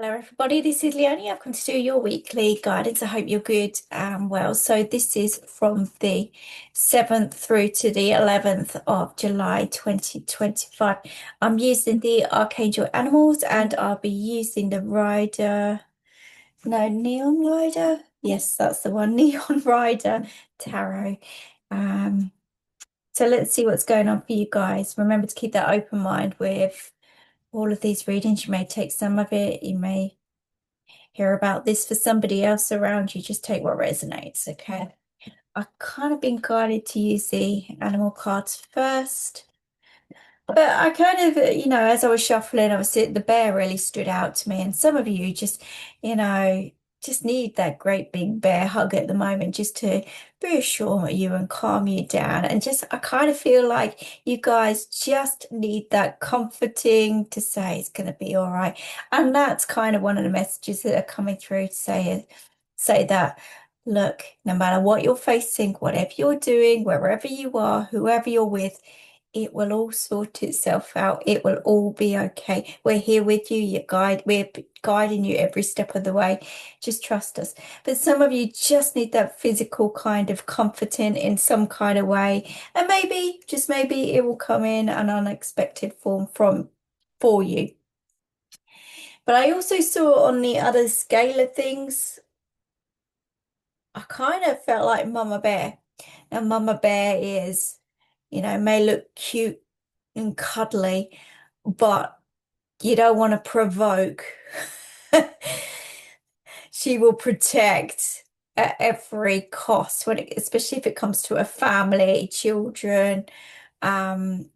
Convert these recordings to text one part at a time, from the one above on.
Hello, everybody. This is Leone. I've come to do your weekly guidance. I hope you're good and well. So, this is from the 7th through to the 11th of July 2025. I'm using the Archangel Animals and I'll be using the Neon Rider. Yes, that's the one, Neon Rider Tarot. Um, so, let's see what's going on for you guys. Remember to keep that open mind with all of these readings. You may take some of it, you may hear about this for somebody else around you. Just take what resonates, okay? I've kind of been guided to use the animal cards first. But I kind of, as I was shuffling, obviously the bear really stood out to me. And some of you just, just need that great big bear hug at the moment just to reassure you and calm you down. And just, I kind of feel like you guys just need that comforting to say it's going to be all right. And that's kind of one of the messages that are coming through to say that, look, no matter what you're facing, whatever you're doing, wherever you are, whoever you're with, it will all sort itself out. It will all be okay. We're here with you. We're guiding you every step of the way. Just trust us. But some of you just need that physical kind of comforting in some kind of way. And maybe, just maybe, it will come in an unexpected form for you. But I also saw on the other scale of things, I kind of felt like Mama Bear. Now, Mama Bear is, may look cute and cuddly, but you don't want to provoke. She will protect at every cost especially if it comes to a family, children. Um,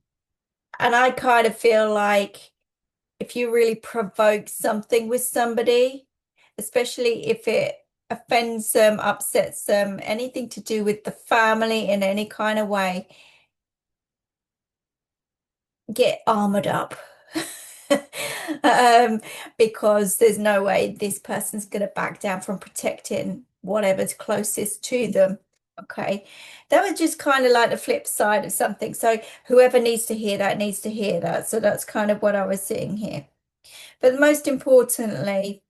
and I kind of feel like if you really provoke something with somebody, especially if it offends them, upsets them, anything to do with the family in any kind of way, get armored up. Because there's no way this person's going to back down from protecting whatever's closest to them. Okay, that was just kind of like the flip side of something. So whoever needs to hear that needs to hear that. So that's kind of what I was seeing here. But most importantly,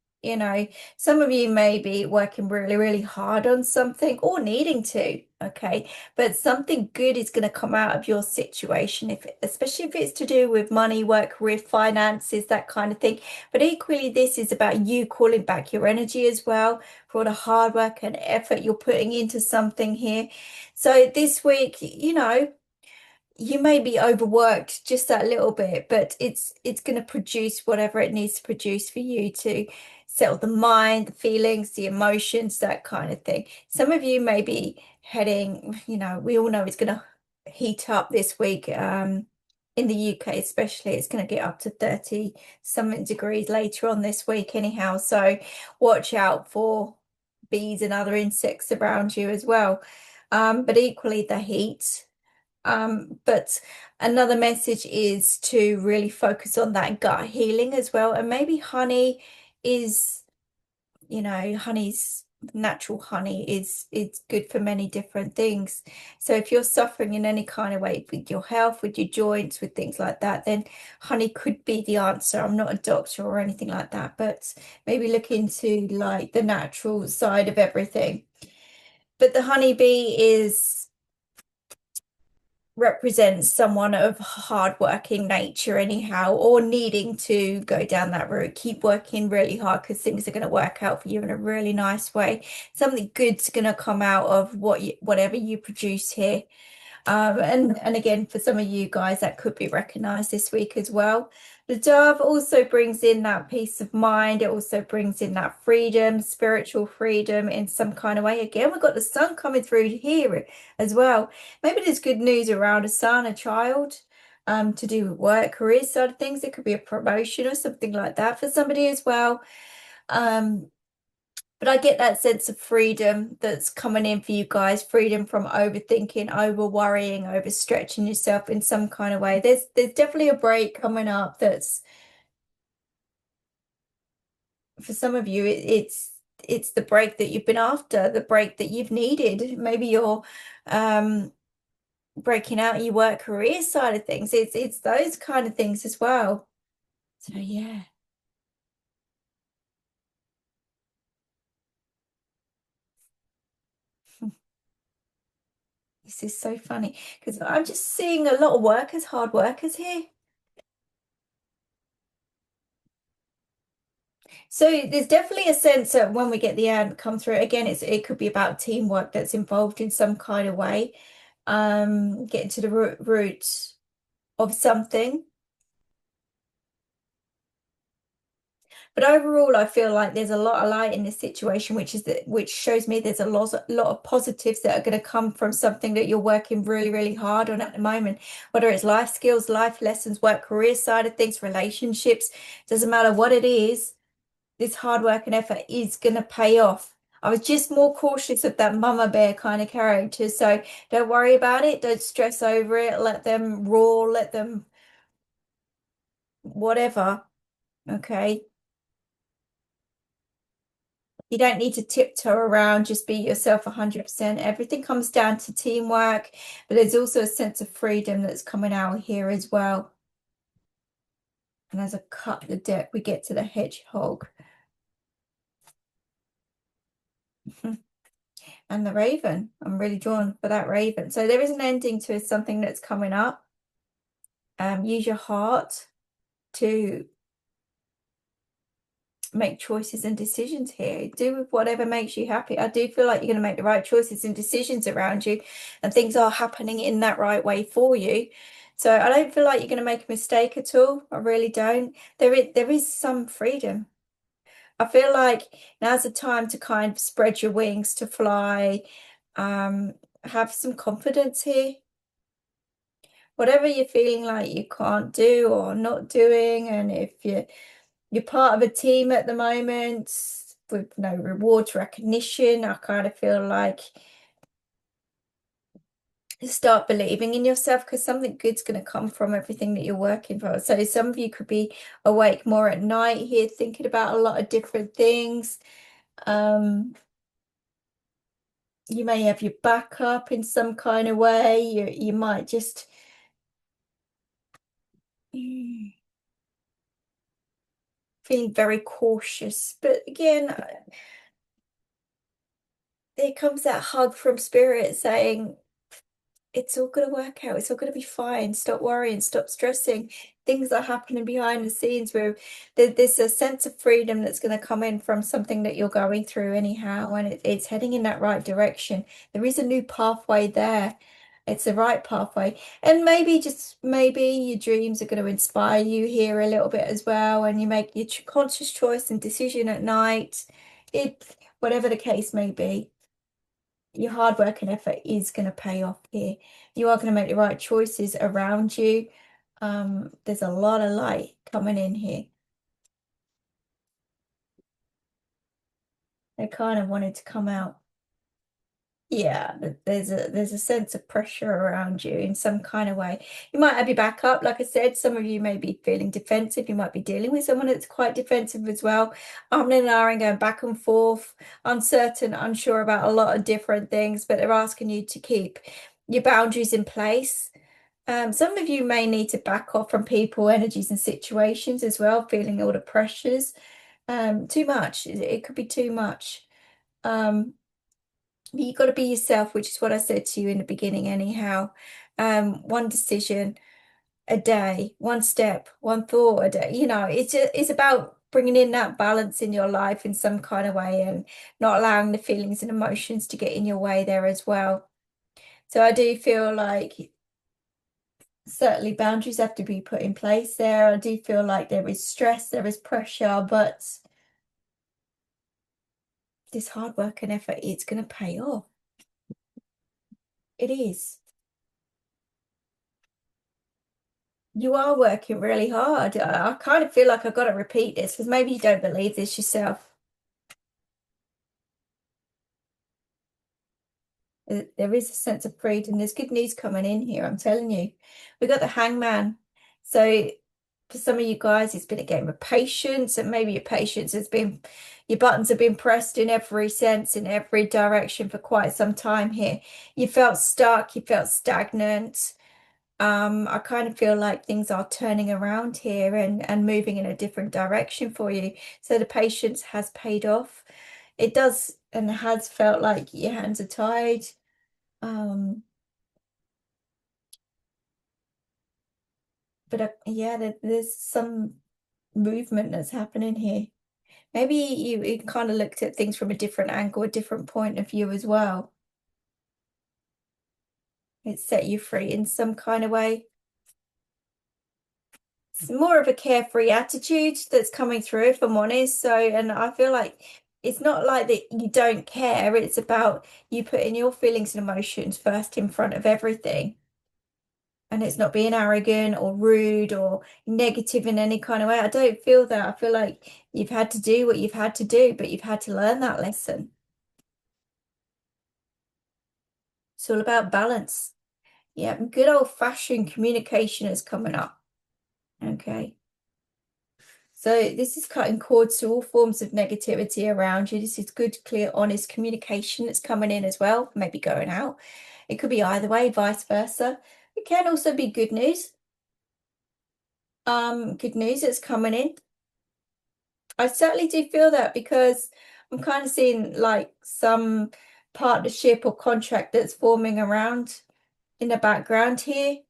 some of you may be working really, really hard on something or needing to, okay? But something good is going to come out of your situation, especially if it's to do with money, work, career, finances, that kind of thing. But equally, this is about you calling back your energy as well for all the hard work and effort you're putting into something here. So this week, you may be overworked just that little bit, but it's going to produce whatever it needs to produce for you to settle the mind, the feelings, the emotions, that kind of thing. Some of you may be heading, we all know it's going to heat up this week. In the UK especially, it's going to get up to 30 something degrees later on this week anyhow. So watch out for bees and other insects around you as well. But equally the heat. But another message is to really focus on that gut healing as well. And maybe honey is, honey's natural honey is it's good for many different things. So if you're suffering in any kind of way with your health, with your joints, with things like that, then honey could be the answer. I'm not a doctor or anything like that, but maybe look into like the natural side of everything. But the honeybee represents someone of hardworking nature anyhow, or needing to go down that route. Keep working really hard because things are going to work out for you in a really nice way. Something good's going to come out of whatever you produce here. And again, for some of you guys, that could be recognized this week as well. The dove also brings in that peace of mind. It also brings in that freedom, spiritual freedom in some kind of way. Again, we've got the sun coming through here as well. Maybe there's good news around a son, a child, to do with work, career side of things. It could be a promotion or something like that for somebody as well. But I get that sense of freedom that's coming in for you guys, freedom from overthinking, over worrying, overstretching yourself in some kind of way. There's definitely a break coming up that's for some of you, it's the break that you've been after, the break that you've needed. Maybe you're breaking out your work career side of things. It's, those kind of things as well. So yeah. This is so funny because I'm just seeing a lot of workers, hard workers here. So there's definitely a sense that when we get the ad come through, again, it could be about teamwork that's involved in some kind of way. Getting to the root of something. But overall, I feel like there's a lot of light in this situation, which shows me there's a lot of positives that are going to come from something that you're working really, really hard on at the moment, whether it's life skills, life lessons, work, career side of things, relationships, doesn't matter what it is, this hard work and effort is going to pay off. I was just more cautious of that mama bear kind of character. So don't worry about it. Don't stress over it. Let them roar, let them whatever. Okay. You don't need to tiptoe around, just be yourself 100%. Everything comes down to teamwork, but there's also a sense of freedom that's coming out here as well. And as I cut the deck, we get to the hedgehog. And the raven. I'm really drawn for that raven. So there is an ending to something that's coming up. Use your heart to make choices and decisions here. Do with whatever makes you happy. I do feel like you're going to make the right choices and decisions around you, and things are happening in that right way for you. So I don't feel like you're going to make a mistake at all. I really don't. There is some freedom. I feel like now's the time to kind of spread your wings to fly. Have some confidence here. Whatever you're feeling like you can't do or not doing, and if you're part of a team at the moment with no rewards, recognition, I kind of feel like start believing in yourself, because something good's going to come from everything that you're working for. So some of you could be awake more at night here, thinking about a lot of different things. You may have your back up in some kind of way. You might just feeling very cautious. But again, there comes that hug from spirit saying, it's all going to work out. It's all going to be fine. Stop worrying. Stop stressing. Things are happening behind the scenes where there's a sense of freedom that's going to come in from something that you're going through anyhow, and it's heading in that right direction. There is a new pathway there. It's the right pathway. And maybe, just maybe, your dreams are going to inspire you here a little bit as well, and you make your conscious choice and decision at night. Whatever the case may be, your hard work and effort is going to pay off here. You are going to make the right choices around you. There's a lot of light coming in here. They kind of wanted to come out. Yeah, there's a sense of pressure around you in some kind of way. You might have your back up. Like I said, some of you may be feeling defensive. You might be dealing with someone that's quite defensive as well. I'm and ahhing, going back and forth, uncertain, unsure about a lot of different things, but they're asking you to keep your boundaries in place. Some of you may need to back off from people, energies, and situations as well, feeling all the pressures. Too much. It could be too much. You've got to be yourself, which is what I said to you in the beginning anyhow. One decision a day, one step, one thought a day. It's about bringing in that balance in your life in some kind of way, and not allowing the feelings and emotions to get in your way there as well. So I do feel like certainly boundaries have to be put in place there. I do feel like there is stress, there is pressure, but this hard work and effort, it's going to pay off. It is. You are working really hard. I kind of feel like I've got to repeat this because maybe you don't believe this yourself. There is a sense of freedom. There's good news coming in here, I'm telling you. We got the hangman. So for some of you guys, it's been a game of patience, and maybe your patience has been, your buttons have been pressed in every sense, in every direction for quite some time here. You felt stuck, you felt stagnant. I kind of feel like things are turning around here and moving in a different direction for you. So the patience has paid off. It does and has felt like your hands are tied. But yeah, there's some movement that's happening here. Maybe you kind of looked at things from a different angle, a different point of view as well. It set you free in some kind of way. It's more of a carefree attitude that's coming through, if I'm honest. So, and I feel like it's not like that you don't care. It's about you putting your feelings and emotions first in front of everything. And it's not being arrogant or rude or negative in any kind of way. I don't feel that. I feel like you've had to do what you've had to do, but you've had to learn that lesson. It's all about balance. Yeah, good old-fashioned communication is coming up. Okay. So this is cutting cords to all forms of negativity around you. This is good, clear, honest communication that's coming in as well, maybe going out. It could be either way, vice versa. It can also be good news. Good news that's coming in. I certainly do feel that because I'm kind of seeing like some partnership or contract that's forming around in the background here.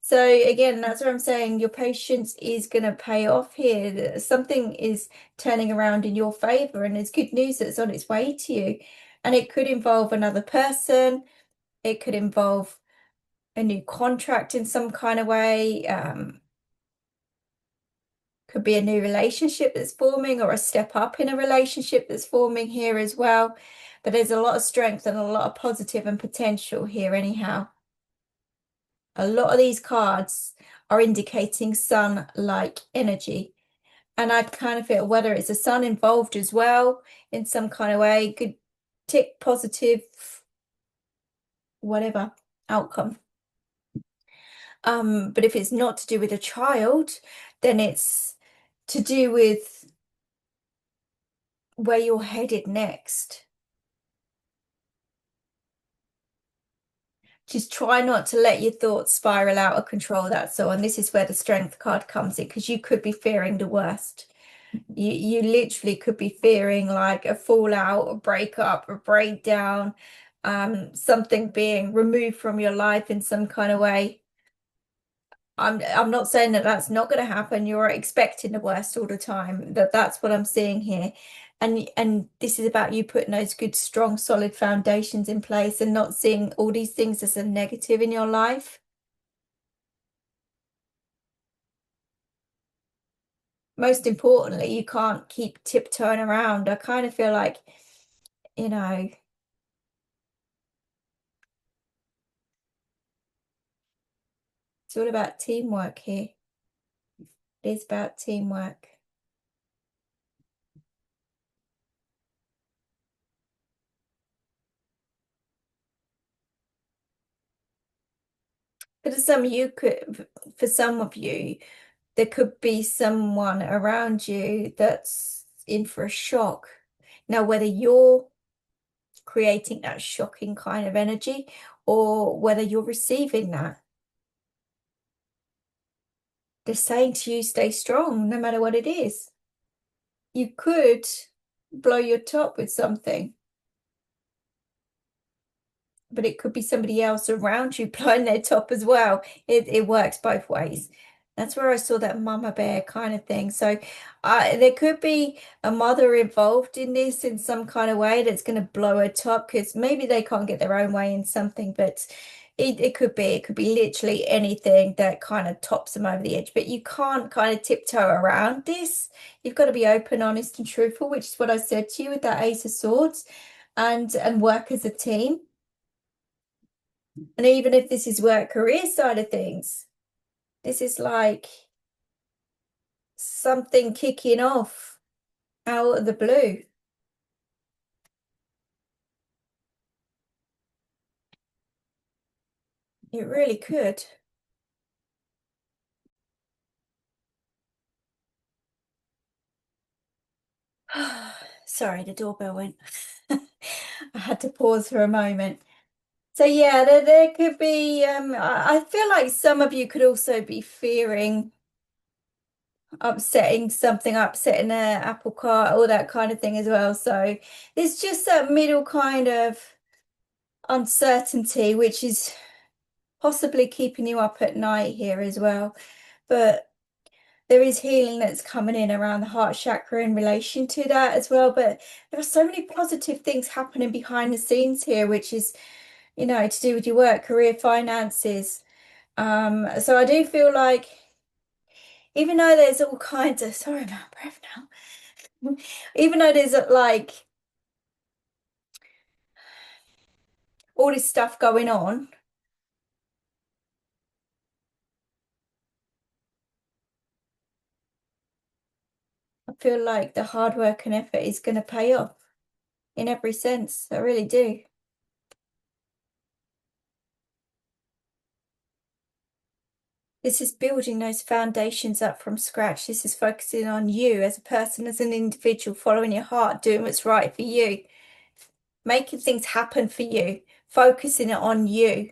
So again, that's what I'm saying. Your patience is going to pay off here. Something is turning around in your favor, and there's good news that's on its way to you. And it could involve another person. It could involve a new contract in some kind of way. Could be a new relationship that's forming or a step up in a relationship that's forming here as well. But there's a lot of strength and a lot of positive and potential here anyhow. A lot of these cards are indicating sun-like energy. And I kind of feel whether it's a sun involved as well in some kind of way, good tick, positive, whatever outcome. But if it's not to do with a child, then it's to do with where you're headed next. Just try not to let your thoughts spiral out of control, that's all. And this is where the strength card comes in, because you could be fearing the worst. You literally could be fearing like a fallout, a breakup, a breakdown, something being removed from your life in some kind of way. I'm not saying that that's not going to happen. You're expecting the worst all the time. That's what I'm seeing here. And this is about you putting those good, strong, solid foundations in place and not seeing all these things as a negative in your life. Most importantly, you can't keep tiptoeing around. I kind of feel like, you know, it's all about teamwork here. It is about teamwork. But for some of you, there could be someone around you that's in for a shock. Now, whether you're creating that shocking kind of energy or whether you're receiving that, they're saying to you, stay strong, no matter what it is. You could blow your top with something, but it could be somebody else around you blowing their top as well. It works both ways. That's where I saw that mama bear kind of thing. So there could be a mother involved in this in some kind of way that's going to blow her top because maybe they can't get their own way in something, but it could be literally anything that kind of tops them over the edge. But you can't kind of tiptoe around this. You've got to be open, honest, and truthful, which is what I said to you with that Ace of Swords, and work as a team. And even if this is work career side of things, this is like something kicking off out of the blue. It really could. Sorry, the doorbell went. I had to pause for a moment. So yeah, there could be, I feel like some of you could also be fearing upsetting something, upsetting an apple cart, all that kind of thing as well. So it's just that middle kind of uncertainty, which is possibly keeping you up at night here as well. But there is healing that's coming in around the heart chakra in relation to that as well. But there are so many positive things happening behind the scenes here, which is, to do with your work, career, finances. So I do feel like, even though there's all kinds of, sorry, I'm out of breath now. Even though there's like all this stuff going on, I feel like the hard work and effort is going to pay off in every sense. I really do. This is building those foundations up from scratch. This is focusing on you as a person, as an individual, following your heart, doing what's right for you, making things happen for you, focusing it on you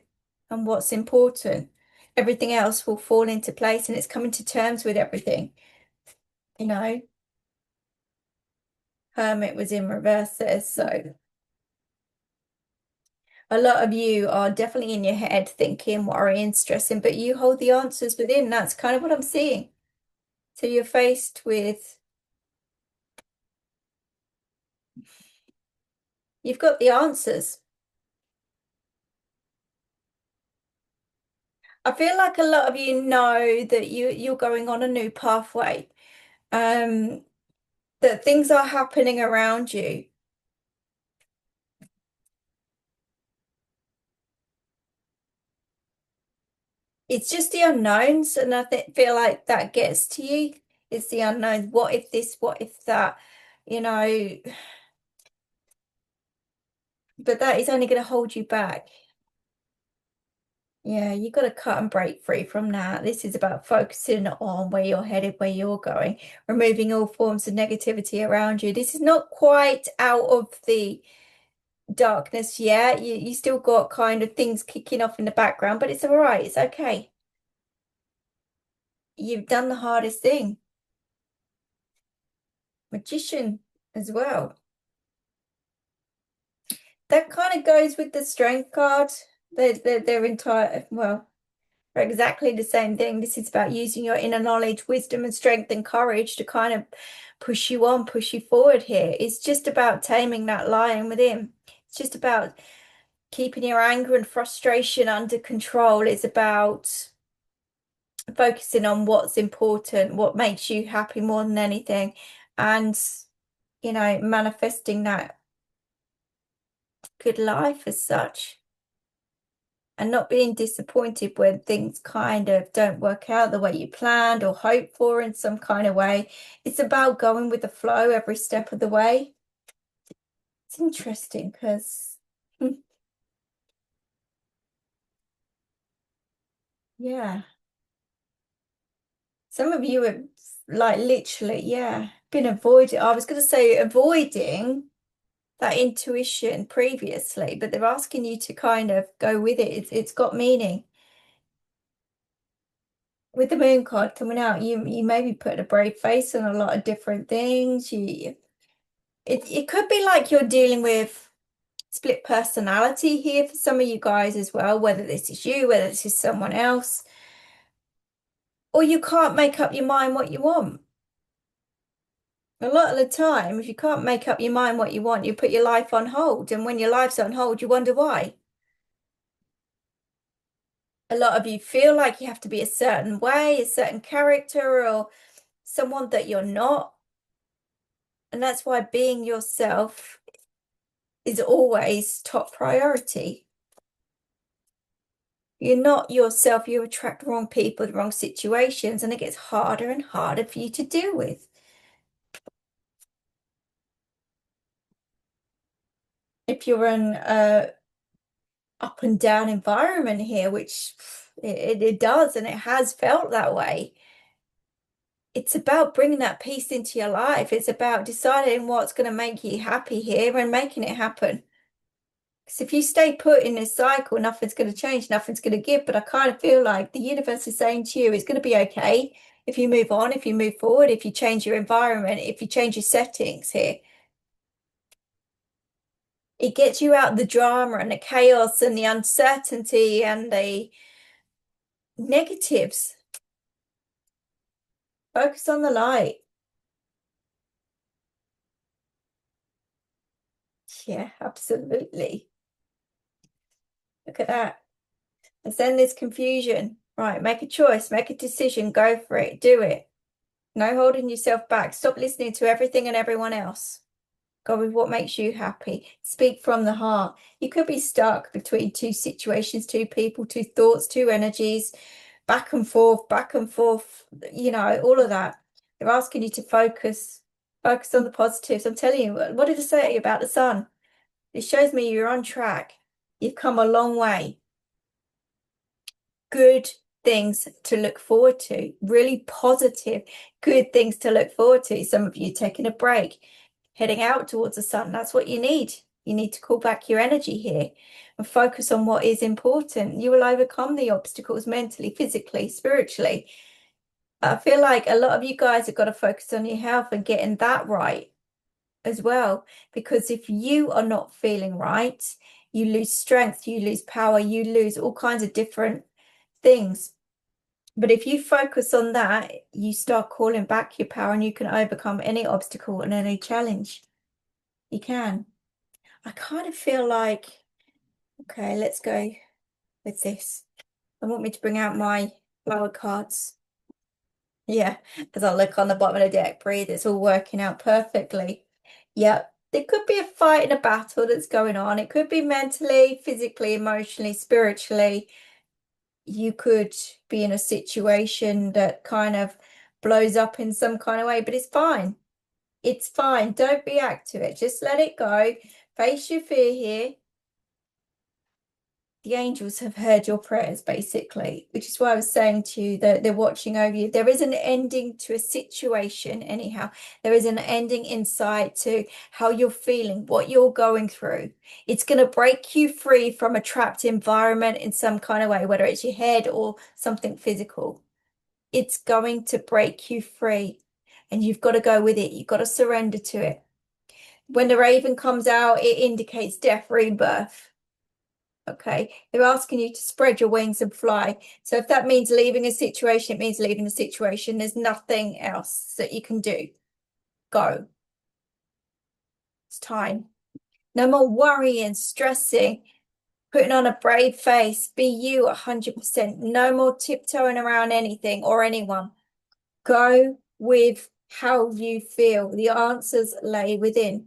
and what's important. Everything else will fall into place, and it's coming to terms with everything. Hermit was in reverse there, so a lot of you are definitely in your head thinking, worrying, stressing, but you hold the answers within. That's kind of what I'm seeing. So you're faced with, you've got the answers. I feel like a lot of you know that you're going on a new pathway, that things are happening around you. It's just the unknowns, and I feel like that gets to you. It's the unknowns. What if this? What if that? You know, but that is only going to hold you back. Yeah, you got to cut and break free from that. This is about focusing on where you're headed, where you're going, removing all forms of negativity around you. This is not quite out of the darkness yet. You still got kind of things kicking off in the background, but it's all right. It's okay. You've done the hardest thing. Magician as well. That kind of goes with the strength card. They're entire, well, they're exactly the same thing. This is about using your inner knowledge, wisdom, and strength and courage to kind of push you on, push you forward here. It's just about taming that lion within. It's just about keeping your anger and frustration under control. It's about focusing on what's important, what makes you happy more than anything, and, manifesting that good life as such. And not being disappointed when things kind of don't work out the way you planned or hoped for in some kind of way. It's about going with the flow every step of the way. It's interesting because, yeah, some of you have like literally, yeah, been avoiding. I was going to say avoiding that intuition previously, but they're asking you to kind of go with it. It's got meaning. With the moon card coming out, you maybe put a brave face on a lot of different things. It could be like you're dealing with split personality here for some of you guys as well, whether this is you, whether this is someone else, or you can't make up your mind what you want. A lot of the time, if you can't make up your mind what you want, you put your life on hold. And when your life's on hold, you wonder why. A lot of you feel like you have to be a certain way, a certain character, or someone that you're not. And that's why being yourself is always top priority. You're not yourself, you attract the wrong people, the wrong situations, and it gets harder and harder for you to deal with. If you're in a up and down environment here, which it does, and it has felt that way, it's about bringing that peace into your life. It's about deciding what's going to make you happy here and making it happen. Because if you stay put in this cycle, nothing's going to change, nothing's going to give. But I kind of feel like the universe is saying to you, it's going to be okay if you move on, if you move forward, if you change your environment, if you change your settings here. It gets you out the drama and the chaos and the uncertainty and the negatives. Focus on the light. Yeah, absolutely. Look at that. Let's end this confusion. Right, make a choice, make a decision, go for it, do it. No holding yourself back. Stop listening to everything and everyone else. Go with what makes you happy. Speak from the heart. You could be stuck between two situations, two people, two thoughts, two energies, back and forth, you know, all of that. They're asking you to focus on the positives. I'm telling you, what did I say about the sun? It shows me you're on track. You've come a long way. Good things to look forward to, really positive, good things to look forward to. Some of you taking a break, heading out towards the sun. That's what you need. You need to call back your energy here and focus on what is important. You will overcome the obstacles mentally, physically, spiritually. I feel like a lot of you guys have got to focus on your health and getting that right as well, because if you are not feeling right, you lose strength, you lose power, you lose all kinds of different things. But if you focus on that, you start calling back your power and you can overcome any obstacle and any challenge. You can. I kind of feel like, okay, let's go with this. I want me to bring out my flower cards. Yeah, as I look on the bottom of the deck, breathe, it's all working out perfectly. Yep, there could be a fight and a battle that's going on. It could be mentally, physically, emotionally, spiritually. You could be in a situation that kind of blows up in some kind of way, but it's fine. It's fine. Don't react to it. Just let it go. Face your fear here. The angels have heard your prayers, basically, which is why I was saying to you that they're watching over you. There is an ending to a situation, anyhow. There is an ending insight to how you're feeling, what you're going through. It's going to break you free from a trapped environment in some kind of way, whether it's your head or something physical. It's going to break you free, and you've got to go with it. You've got to surrender to it. When the raven comes out, it indicates death, rebirth. Okay, they're asking you to spread your wings and fly. So if that means leaving a situation, it means leaving the situation. There's nothing else that you can do. Go. It's time. No more worrying, stressing, putting on a brave face. Be you 100%. No more tiptoeing around anything or anyone. Go with how you feel. The answers lay within.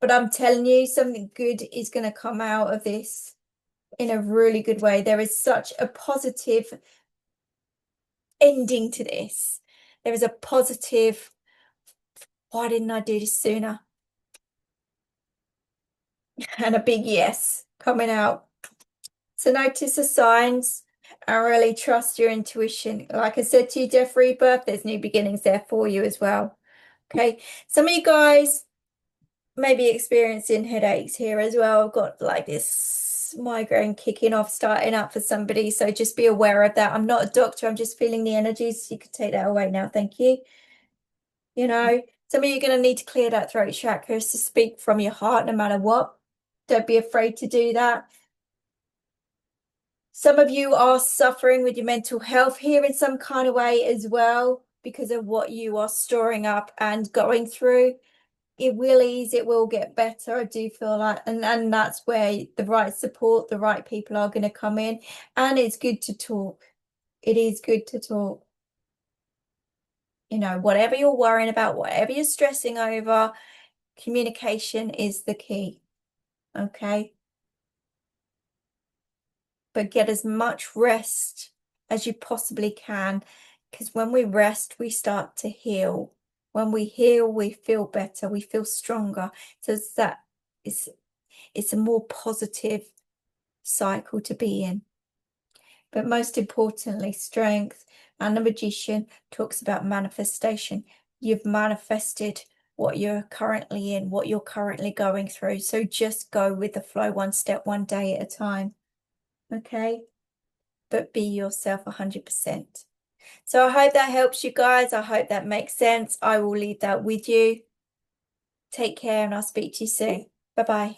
But I'm telling you, something good is going to come out of this in a really good way. There is such a positive ending to this. There is a positive, why didn't I do this sooner? And a big yes coming out. So notice the signs and really trust your intuition. Like I said to you, death, rebirth, there's new beginnings there for you as well. Okay, some of you guys may be experiencing headaches here as well. I've got like this migraine kicking off, starting up for somebody. So just be aware of that. I'm not a doctor. I'm just feeling the energies. You can take that away now. Thank you. You know, some of you are going to need to clear that throat chakra to speak from your heart no matter what. Don't be afraid to do that. Some of you are suffering with your mental health here in some kind of way as well because of what you are storing up and going through. It will ease, it will get better, I do feel like, and that's where the right support, the right people are going to come in. And it's good to talk. It is good to talk. You know, whatever you're worrying about, whatever you're stressing over, communication is the key. Okay? But get as much rest as you possibly can, because when we rest, we start to heal. When we heal, we feel better, we feel stronger. So it's a more positive cycle to be in. But most importantly, strength. And the magician talks about manifestation. You've manifested what you're currently in, what you're currently going through. So just go with the flow, one step, one day at a time. Okay? But be yourself 100%. So I hope that helps you guys. I hope that makes sense. I will leave that with you. Take care and I'll speak to you soon. Bye-bye.